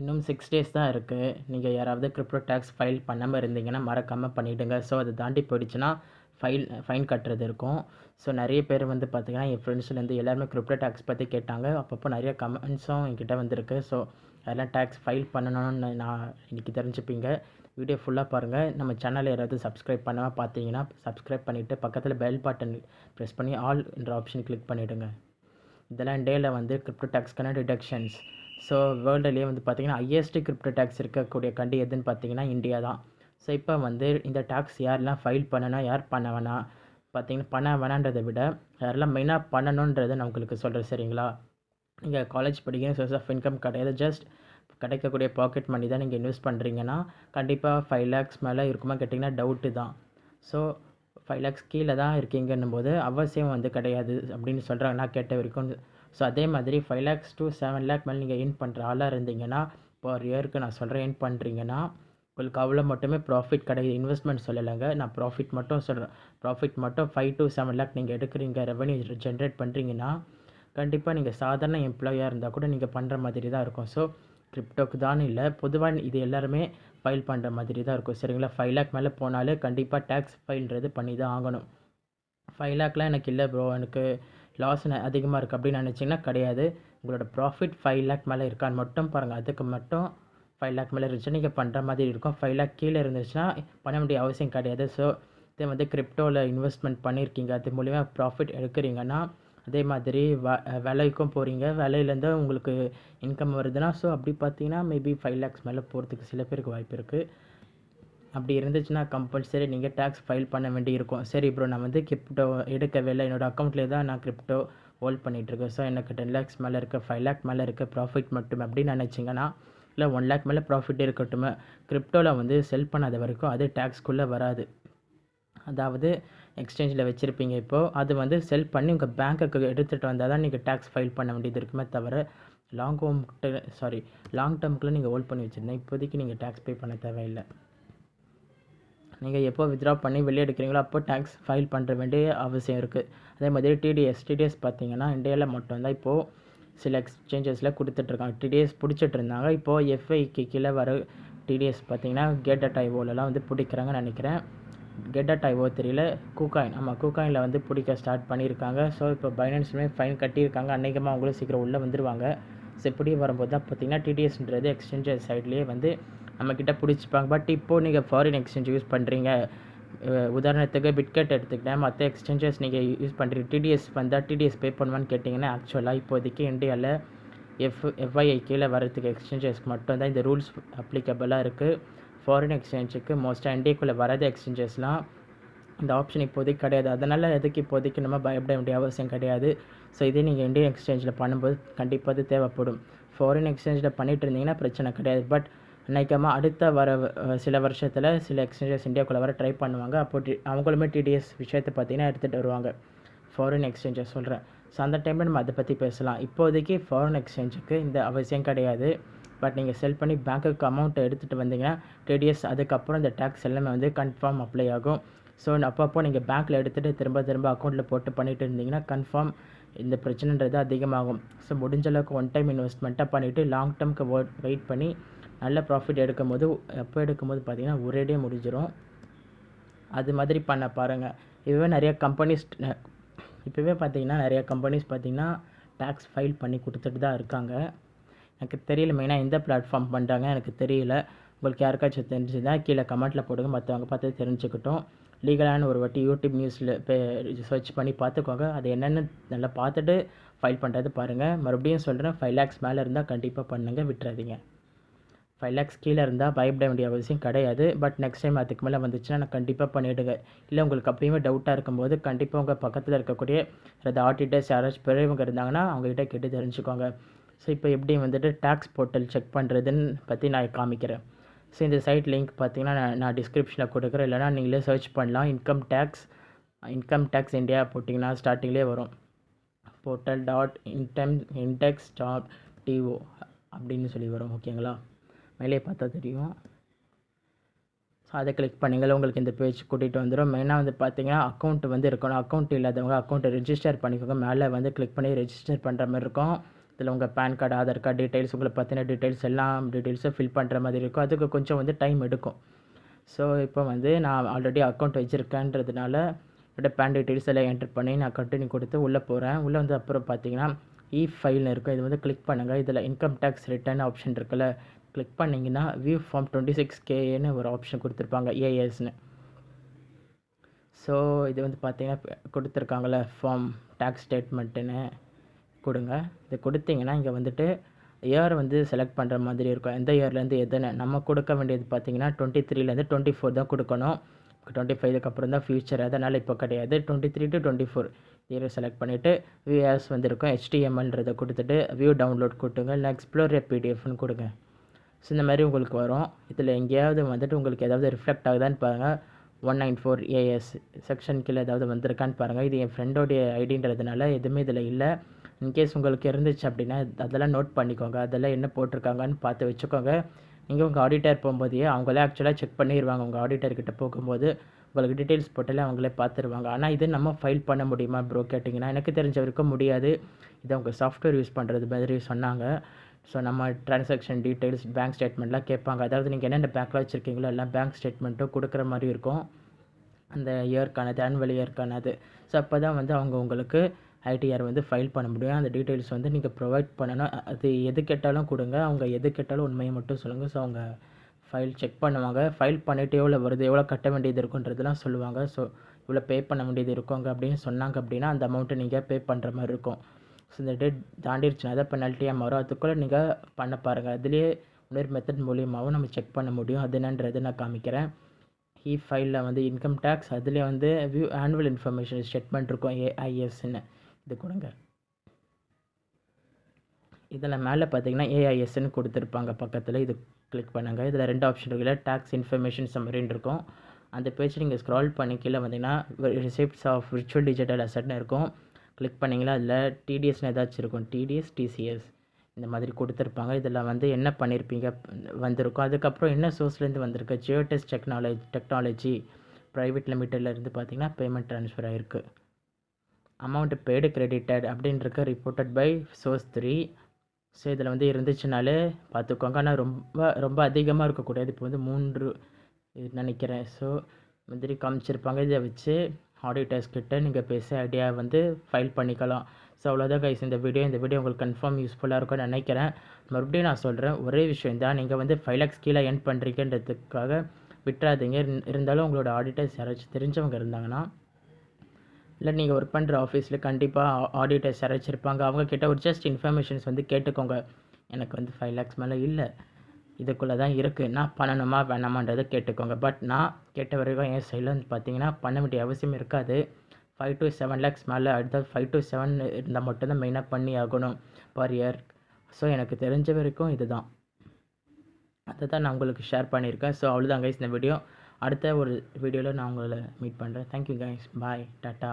இன்னும் 6 டேஸ் தான் இருக்குது. நீங்கள் யாராவது கிரிப்டோ டேக்ஸ் ஃபைல் பண்ணாமல் இருந்தீங்கன்னா மறக்காமல் பண்ணிவிடுங்க. ஸோ அதை தாண்டி போயிடுச்சுன்னா ஃபைன் கட்டுறது இருக்கும். ஸோ நிறைய பேர் வந்து பார்த்திங்கன்னா என் ஃப்ரெண்ட்ஸ்லேருந்து எல்லாருமே கிரிப்டோ டேக்ஸ் பற்றி கேட்டாங்க. அப்பப்போ நிறைய கமெண்ட்ஸும் என்கிட்ட வந்திருக்கு. ஸோ அதெல்லாம் டேக்ஸ் ஃபைல் பண்ணணும்னு நான் இன்றைக்கி தெரிஞ்சுப்பீங்க. வீடியோ ஃபுல்லாக பாருங்கள். நம்ம சேனலை யாராவது சப்ஸ்கிரைப் பண்ணாமல் பார்த்தீங்கன்னா சப்ஸ்கிரைப் பண்ணிவிட்டு பக்கத்தில் பெல் பட்டன் ப்ரெஸ் பண்ணி ஆல் என்ற ஆப்ஷன் கிளிக் பண்ணிவிடுங்க. இதெல்லாம் இந்தியாவில் வந்து கிரிப்டோ டேக்ஸ்க்கான டிடக்ஷன்ஸ். ஸோ வேர்ல்டுலேயே வந்து பார்த்திங்கன்னா ஹையஸ்ட் கிரிப்டோ டேக்ஸ் இருக்கக்கூடிய கண்ட்ரி எதுன்னு பார்த்தீங்கன்னா இந்தியா தான். ஸோ இப்போ வந்து இந்த டேக்ஸ் யாரெல்லாம் ஃபைல் பண்ணணும், யார் பண்ண வேணாம் பார்த்தீங்கன்னா பண்ண வேணான்றதை விட யாரெல்லாம் மெயினாக பண்ணணுன்றதை நான் உங்களுக்கு சொல்கிறேன். சரிங்களா? நீங்கள் காலேஜ் படிக்கிற சோர்ஸ் ஆஃப் இன்கம் கிடையாது. ஜஸ்ட் கிடைக்கக்கூடிய பாக்கெட் மணி தான் நீங்கள் இன்வெஸ்ட் பண்ணுறீங்கன்னா கண்டிப்பாக 5 lakhs மேலே இருக்குமா கேட்டிங்கன்னா டவுட்டு தான். ஸோ 5 lakhs கீழே தான் இருக்கீங்கன்னும் போது அவசியம் வந்து கிடையாது அப்படின்னு சொல்கிறாங்க நான் கேட்ட வரைக்கும். ஸோ அதே மாதிரி 5 lakhs to 7 lakh மேலே நீங்கள் earn பண்ணுற ஆளாக இருந்தீங்கன்னா பர் இயருக்கு நான் சொல்கிறேன் earn பண்ணுறீங்கன்னா உங்களுக்கு அவ்வளோ மட்டுமே ப்ராஃபிட் கிடையாது. இன்வெஸ்ட்மெண்ட் சொல்லலைங்க, நான் ப்ராஃபிட் மட்டும் சொல்கிறேன். ப்ராஃபிட் மட்டும் 5 to 7 lakh நீங்கள் எடுக்கிறீங்க, ரெவன்யூ ஜென்ரேட் பண்ணுறீங்கன்னா கண்டிப்பாக நீங்கள் சாதாரண எம்ப்ளாயாக இருந்தால் கூட நீங்கள் பண்ணுற மாதிரி தான் இருக்கும். ஸோ கிரிப்டோக்கு தான் இல்லை, பொதுவாக இது எல்லாருமே ஃபைல் பண்ணுற மாதிரி தான் இருக்கும். சரிங்களா? 5 lakh மேலே போனாலே கண்டிப்பாக டேக்ஸ் ஃபைல்ன்றது பண்ணி தான் ஆகணும். 5 lakhலாம் எனக்கு இல்லை ப்ரோ, எனக்கு லாஸ் அதிகமாக இருக்குது அப்படின்னு நினச்சிங்கன்னா கிடையாது. உங்களோட ப்ராஃபிட் 5 lakh மேலே இருக்கான்னு மட்டும் பாருங்கள். அதுக்கு மட்டும் 5 lakh மேலே இருந்துச்சுன்னா நீங்கள் பண்ணுற மாதிரி இருக்கும். 5 lakh கீழே இருந்துச்சுன்னா பண்ண வேண்டிய அவசியம் கிடையாது. ஸோ இதே வந்து கிரிப்டோவில் இன்வெஸ்ட்மெண்ட் பண்ணியிருக்கீங்க, அது மூலிமா ப்ராஃபிட் எடுக்கிறீங்கன்னா அதே மாதிரி வேலைக்கும் போகிறீங்க, வேலையிலேருந்து உங்களுக்கு இன்கம் வருதுன்னா ஸோ அப்படி பார்த்தீங்கன்னா மேபி 5 lakhs மேலே போகிறதுக்கு சில பேருக்கு வாய்ப்பு இருக்குது. அப்படி இருந்துச்சுன்னா கம்பல்சரி நீங்கள் டேக்ஸ் ஃபைல் பண்ண வேண்டி இருக்கும். சரி ப்ரோ, நான் வந்து கிரிப்டோ எடுக்கவே இல்லை, என்னோடய அக்கௌண்ட்லேயே தான் நான் கிரிப்டோ ஹோல்ட் பண்ணிகிட்ருக்கேன். ஸோ எனக்கு 10 lakhs மேலே இருக்குது, 5 lakh மேலே இருக்குது ப்ராஃபிட் மட்டும் அப்படின்னு நினச்சிங்கன்னா, இல்லை 1 lakh மேலே ப்ராஃபிட் இருக்கட்டுமே, கிரிப்டோவில் வந்து செல் பண்ணாத வரைக்கும் அது டேக்ஸ்க்குள்ளே வராது. அதாவது எக்ஸ்சேஞ்சில் வச்சுருப்பீங்க இப்போது, அது வந்து செல் பண்ணி உங்கள் பேங்க்குக்கு எடுத்துகிட்டு வந்தால் தான் நீங்கள் டேக்ஸ் ஃபைல் பண்ண வேண்டியது இருக்குமே தவிர லாங் டேர்முக்குள்ளே நீங்கள் ஹோல்ட் பண்ணி வச்சுருந்தேன் இப்போதைக்கு நீங்கள் டேக்ஸ் பே பண்ண தேவையில்லை. நீங்கள் எப்போ வித்ட்ரா பண்ணி வெளியே எடுக்கிறீங்களோ அப்போ டேக்ஸ் ஃபைல் பண்ணுற வேண்டிய அவசியம் இருக்குது. அதே மாதிரி டிடிஎஸ் பார்த்தீங்கன்னா இந்தியாவில் மட்டும்தான் இப்போது சில எக்ஸ்சேஞ்சஸில் கொடுத்துட்ருக்காங்க. டிடிஎஸ் பிடிச்சிட்டு இருந்தாங்க, இப்போது எஃப்ஐக்கு கீழே வர டிடிஎஸ் பார்த்தீங்கன்னா Get.ioலலாம் வந்து பிடிக்கிறாங்கன்னு நினைக்கிறேன். Get.io தெரியல, KuCoin, ஆமாம் KuCoinல வந்து பிடிக்க ஸ்டார்ட் பண்ணியிருக்காங்க. ஸோ இப்போ பைனான்ஸுமே ஃபைன் கட்டியிருக்காங்க, அநேகமாக அவங்களும் சீக்கிரம் உள்ளே வந்துடுவாங்க. ஸோ இப்படி வரும்போது தான் பார்த்தீங்கன்னா டிடிஎஸ்ன்றது எக்ஸ்சேஞ்சஸ் சைட்லேயே வந்து நம்மக்கிட்ட பிடிச்சிப்பாங்க. பட் இப்போது நீங்கள் ஃபாரின் எக்ஸ்சேஞ்ச் யூஸ் பண்ணுறீங்க, உதாரணத்துக்கு பிட்கெட் எடுத்துக்கிட்டேன், மற்ற எக்ஸ்சேஞ்சஸ் நீங்கள் யூஸ் பண்ணுறீங்க, டிடிஎஸ் வந்தால் டிடிஎஸ் பே பண்ணுவான்னு கேட்டிங்கன்னா ஆக்சுவலாக இப்போதைக்கு இந்தியாவில் எஃப்ஐஐ கீழே வரதுக்கு எக்ஸ்சேஞ்சஸ்க்கு மட்டும்தான் இந்த ரூல்ஸ் அப்ளிகபிளாக இருக்குது. ஃபாரின் எக்ஸ்சேஞ்சுக்கு மோஸ்ட்டாக இந்தியாக்குள்ளே வரது எக்ஸ்சேஞ்சஸ்லாம் இந்த ஆப்ஷன் இப்போதைக்கு கிடையாது. அதனால் எதுக்கு இப்போதைக்கு நம்ம பயப்பட வேண்டிய அவசியம் கிடையாது. ஸோ இதே நீங்கள் இந்தியன் எக்ஸ்சேஞ்சில் பண்ணும்போது கண்டிப்பாக அது தேவைப்படும். ஃபாரின் எக்ஸ்சேஞ்சில் பண்ணிகிட்டு இருந்தீங்கன்னா பிரச்சனை கிடையாது. பட் நினைக்காமல் அடுத்த வர சில வருஷத்தில் சில எக்ஸ்சேஞ்சஸ் இந்தியாவுக்குள்ளே வர ட்ரை பண்ணுவாங்க. அப்போ அவங்களுமே டிடிஎஸ் விஷயத்தை பார்த்தீங்கன்னா எடுத்துகிட்டு வருவாங்க. ஃபாரின் எக்ஸ்சேஞ்சஸ் சொல்கிறேன். ஸோ அந்த டைமில் நம்ம அதை பற்றி பேசலாம். இப்போதைக்கு ஃபாரின் எக்ஸ்சேஞ்சுக்கு இந்த அவசியம் கிடையாது. பட் நீங்கள் செல் பண்ணி பேங்க்குக்கு அமௌண்ட்டை எடுத்துகிட்டு வந்தீங்கன்னா டிடிஎஸ் அதுக்கப்புறம் இந்த டேக்ஸ் எல்லாமே வந்து கன்ஃபார்ம் அப்ளை ஆகும். ஸோ அப்பப்போ நீங்கள் பேங்க்கில் எடுத்துகிட்டு திரும்ப அக்கௌண்ட்டில் போட்டு பண்ணிகிட்டு இருந்தீங்கன்னா கன்ஃபார்ம் இந்த பிரச்சனைன்றது அதிகமாகும். ஸோ முடிஞ்ச அளவுக்கு ஒன் டைம் இன்வெஸ்ட்மெண்ட்டாக பண்ணிவிட்டு லாங் டேர்முக்கு வெயிட் பண்ணி நல்ல ப்ராஃபிட் எடுக்கும்போது பார்த்தீங்கன்னா ஒரேடியே முடிஞ்சிடும். அது மாதிரி பண்ண பாருங்கள். இப்போவே நிறைய கம்பெனிஸ் பார்த்தீங்கன்னா டேக்ஸ் ஃபைல் பண்ணி கொடுத்துட்டு தான் இருக்காங்க. எனக்கு தெரியல மெயினாக எந்த பிளாட்ஃபார்ம் பண்ணுறாங்க எனக்கு தெரியல. உங்களுக்கு யாருக்காச்சும் தெரிஞ்சுதான் கீழே கமெண்ட்டில் போடுங்க, மற்றவங்க பார்த்து தெரிஞ்சுக்கிட்டோம். லீகலான ஒரு வாட்டி யூடியூப் நியூஸில் சர்ச் பண்ணி பார்த்துக்கோங்க. அது என்னென்னு நல்லா பார்த்துட்டு ஃபைல் பண்ணுறது பாருங்கள். மறுபடியும் சொல்கிறேன், 5 lakhs மேலே இருந்தால் கண்டிப்பாக பண்ணுங்கள், விட்டுறாதீங்க. 5 lakhs கீழே இருந்தால் பயப்பட வேண்டிய அவசியம் கிடையாது. பட் நெக்ஸ்ட் டைம் அதுக்கு மேலே வந்துச்சுன்னா நான் கண்டிப்பாக பண்ணிவிடுங்க. இல்லை உங்களுக்கு அப்பயுமே டவுட்டாக இருக்கும்போது கண்டிப்பாக உங்கள் பக்கத்தில் இருக்கக்கூடிய ஆடிட்டர்ஸ் யாராச்சும் பெரியவங்க இருந்தாங்கன்னா அவங்ககிட்ட கேட்டு தெரிஞ்சுக்கோங்க. ஸோ இப்போ எப்படி வந்துட்டு டேக்ஸ் போர்ட்டல் செக் பண்ணுறதுன்னு பற்றி நான் காமிக்கிறேன். ஸோ இந்த சைட் லிங்க் பார்த்தீங்கன்னா நான் டிஸ்கிரிப்ஷனில் கொடுக்குறேன், இல்லைனா நீங்களே சர்ச் பண்ணலாம். இன்கம் டேக்ஸ் இந்தியா போட்டிங்கன்னா ஸ்டார்டிங்லேயே வரும். portal.index.to அப்படின்னு சொல்லி வரும். ஓகேங்களா? மேலே பார்த்தா தெரியும். ஸோ அதை கிளிக் பண்ணிங்களா உங்களுக்கு இந்த பேஜ் கூட்டிகிட்டு வந்துடும். மெயினாக வந்து பார்த்தீங்கன்னா அக்கௌண்ட் வந்து இருக்கணும். அக்கௌண்ட் இல்லாதவங்க அக்கௌண்ட்டை ரெஜிஸ்டர் பண்ணிக்கோங்க. மேலே வந்து கிளிக் பண்ணி ரெஜிஸ்டர் பண்ணுற மாதிரி இருக்கும். இதில் உங்கள் PAN card, Aadhaar card details, உங்களை பற்றின டீட்டெயில்ஸ் எல்லா டீட்டெயில்ஸும் ஃபில் பண்ணுற மாதிரி இருக்கும். அதுக்கு கொஞ்சம் வந்து டைம் எடுக்கும். ஸோ இப்போ வந்து நான் ஆல்ரெடி அக்கௌண்ட் வச்சுருக்கேன்றதுனால என்னோடய பேன் டீட்டெயில்ஸ் எல்லாம் என்டர் பண்ணி நான் கண்டினியூ கொடுத்து உள்ளே போகிறேன். உள்ளே வந்து அப்புறம் பார்த்தீங்கன்னா ஃபைல்னு இருக்கும். இது வந்து கிளிக் பண்ணுங்கள். இதில் இன்கம் டேக்ஸ் ரிட்டர்ன் ஆப்ஷன் இருக்குல்ல, கிளிக் பண்ணிங்கன்னா வியூ ஃபார்ம் 26Kன்னு ஒரு ஆப்ஷன் கொடுத்துருப்பாங்க, ஏஎஸ்ன்னு. ஸோ இது வந்து பார்த்தீங்கன்னா கொடுத்துருக்காங்கள ஃபார்ம் டேக்ஸ் ஸ்டேட்மெண்ட்டுன்னு கொடுங்க. இது கொடுத்தீங்கன்னா இங்கே வந்துட்டு இயர் வந்து செலக்ட் பண்ணுற மாதிரி இருக்கும். எந்த இயர்லேருந்து எதுன்னு நம்ம கொடுக்க வேண்டியது பார்த்தீங்கன்னா 23லேருந்து 24 தான் கொடுக்கணும். 25க்கு அப்புறம் தான் ஃபியூச்சர், அதனால் இப்போ கிடையாது. 23 to 24 இயர் செலக்ட் பண்ணிவிட்டு வியூ ஆஸ் வந்துருக்கும், HTMLன்றதை கொடுத்துட்டு வியூ டவுன்லோட் கொடுத்துங்க, இல்லை எக்ஸ்ப்ளோர் பிடிஎஃப்னு கொடுங்க. ஸோ இந்த மாதிரி உங்களுக்கு வரும். இதில் எங்கேயாவது வந்துட்டு உங்களுக்கு ஏதாவது ரிஃப்ளெக்ட் ஆகுதான்னு பாருங்கள். 194 AS செக்ஷன் கீழே ஏதாவது வந்திருக்கான்னு பாருங்கள். இது என் ஃப்ரெண்டோடைய ஐடின்றதுனால எதுவுமே இதில் இல்லை. இன்கேஸ் உங்களுக்கு இருந்துச்சு அப்படின்னா அதெல்லாம் நோட் பண்ணிக்கோங்க. அதெல்லாம் என்ன போட்டிருக்காங்கன்னு பார்த்து வச்சுக்கோங்க. நீங்கள் உங்கள் ஆடிட்டர் போகும்போதே அவங்களே ஆக்சுவலாக செக் பண்ணிடுவாங்க. உங்கள் ஆடிட்டர்கிட்ட போகும்போது உங்களுக்கு டீட்டெயில்ஸ் போட்டாலே அவங்களே பார்த்துருவாங்க. ஆனால் இது நம்ம ஃபைல் பண்ண முடியுமா ப்ரோ கேட்டிங்கன்னா, எனக்கு தெரிஞ்ச வரைக்கும் முடியாது. இதை உங்கள் சாஃப்ட்வேர் யூஸ் பண்ணுறது மாதிரி சொன்னாங்க. ஸோ நம்ம ட்ரான்சாக்ஷன் டீட்டெயில்ஸ், பேங்க் ஸ்டேட்மெண்ட்லாம் கேட்பாங்க. அதாவது நீங்கள் என்னென்ன பேங்க்கில் வச்சுருக்கீங்களோ எல்லாம் பேங்க் ஸ்டேட்மெண்ட்டும் கொடுக்குற மாதிரி இருக்கும், அந்த இயர்க்கானது, ஆனுவல் இயர்க்கானது. ஸோ அப்போ தான் வந்து அவங்க உங்களுக்கு ஐடிஆர் வந்து ஃபைல் பண்ண முடியும். அந்த டீட்டெயில்ஸ் வந்து நீங்கள் ப்ரொவைட் பண்ணணும். அது எது கேட்டாலும் கொடுங்க. அவங்க எது கேட்டாலும் உண்மையை மட்டும் சொல்லுங்கள். ஸோ அவங்க ஃபைல் செக் பண்ணுவாங்க. ஃபைல் பண்ணிவிட்டு எவ்வளோ வருது, எவ்வளோ கட்ட வேண்டியது இருக்குன்றதுலாம் சொல்லுவாங்க. ஸோ இவ்வளோ பே பண்ண வேண்டியது இருக்குங்க அப்படின்னு சொன்னாங்க அப்படின்னா அந்த அமௌண்ட்டை நீங்கள் பே பண்ணுற மாதிரி இருக்கும். ஸோ இந்த டேட் தாண்டிடுச்சுன்னா தான் பெனல்ட்டியாக மாறும். அதுக்குள்ளே நீங்கள் பண்ண பாருங்கள். அதுலேயே இன்னொரு மெத்தட் மூலியமாகவும் நம்ம செக் பண்ண முடியும். அது என்னன்றது நான் காமிக்கிறேன். ஃபைலில் வந்து இன்கம் டேக்ஸ், அதுலேயே வந்து வியூ ஆனுவல் இன்ஃபர்மேஷன் ஸ்டேட்மெண்ட் இருக்கும், ஏஐஎஸ்ன்னு. இது கொடுங்க. இதில் மேலே பார்த்தீங்கன்னா ஏஐஎஸ்ன்னு கொடுத்துருப்பாங்க பக்கத்தில். இது கிளிக் பண்ணுங்கள். இதில் 2 ஆப்ஷன் இருக்குல்ல, டேக்ஸ் இன்ஃபர்மேஷன் சம்மரின்னு இருக்கும். அந்த பேஜ் நீங்கள் ஸ்க்ரால் பண்ணி கீழே வந்தீங்கன்னா ரிசிப்ட்ஸ் ஆஃப் விர்ச்சுவல் டிஜிட்டல் அசட்னு இருக்கும். கிளிக் பண்ணிங்களா அதில் டிடிஎஸ்னு ஏதாச்சும் இருக்கும், டிடிஎஸ், டிசிஎஸ் இந்த மாதிரி கொடுத்துருப்பாங்க. இதில் வந்து என்ன பண்ணியிருப்பீங்க வந்திருக்கும். அதுக்கப்புறம் என்ன சோர்ஸ்லேருந்து வந்திருக்கு, ஜியோடெஸ் டெக்னாலஜி ப்ரைவேட் லிமிட்டட்லேருந்து பார்த்தீங்கன்னா பேமெண்ட் ட்ரான்ஸ்ஃபர் ஆகிருக்கு. அமௌண்ட் பெய்டு கிரெடிட்டட் அப்படின்னு இருக்க, ரிப்போர்ட்டட் பை சோர்ஸ் 3. ஸோ இதில் வந்து இருந்துச்சுனாலே பார்த்துக்கோங்க. ஆனால் ரொம்ப அதிகமாக இருக்கக்கூடாது. இப்போ வந்து 3 நினைக்கிறேன். ஸோ மாதிரி காமிச்சிருப்பாங்க. இதை வச்சு ஆடிட்டர்ஸ் கிட்ட நீங்கள் பேச ஐடியா வந்து ஃபைல் பண்ணிக்கலாம். ஸோ அவ்வளோதான் கைஸ் இந்த வீடியோ உங்களுக்கு கன்ஃபார்ம் யூஸ்ஃபுல்லாக இருக்கும்னு நினைக்கிறேன். மறுபடியும் நான் சொல்கிறேன், ஒரே விஷயம் தான், நீங்கள் வந்து 5 lakhs கீழே எர்ன் பண்ணுறீங்கன்றதுக்காக விட்டுறாதீங்க. இருந்தாலும் உங்களோட ஆடிட்டர்ஸ் யாராச்சும் தெரிஞ்சவங்க இருந்தாங்கன்னா, இல்லை நீங்கள் ஒர்க் பண்ணுற ஆஃபீஸில் கண்டிப்பாக ஆடிட்டர்ஸ் யாராச்சும் இருப்பாங்க. அவங்கக்கிட்ட ஒரு ஜஸ்ட் இன்ஃபர்மேஷன்ஸ் வந்து கேட்டுக்கோங்க. எனக்கு வந்து 5 lakhs மேலே இல்லை, இதுக்குள்ளே தான் இருக்குது, நான் பண்ணணுமா வேணாமான்றதை கேட்டுக்கோங்க. பட் நான் கேட்ட வரைக்கும் என் சைடில் வந்து பார்த்தீங்கன்னா பண்ண வேண்டிய அவசியம் இருக்காது. 5 to 7 lakhs மேலே, அடுத்த 5 to 7 இருந்தால் மட்டும்தான் மெயினாக பண்ணி ஆகணும் பர் இயர். ஸோ எனக்கு தெரிஞ்ச வரைக்கும் இதுதான், அதை தான் நான் உங்களுக்கு ஷேர் பண்ணியிருக்கேன். ஸோ அவ்வளோதான் கைஸ் இந்த வீடியோ. அடுத்த ஒரு வீடியோவில் நான் உங்களை மீட் பண்ணுறேன். தேங்க்யூ கைஸ், பாய், டாட்டா.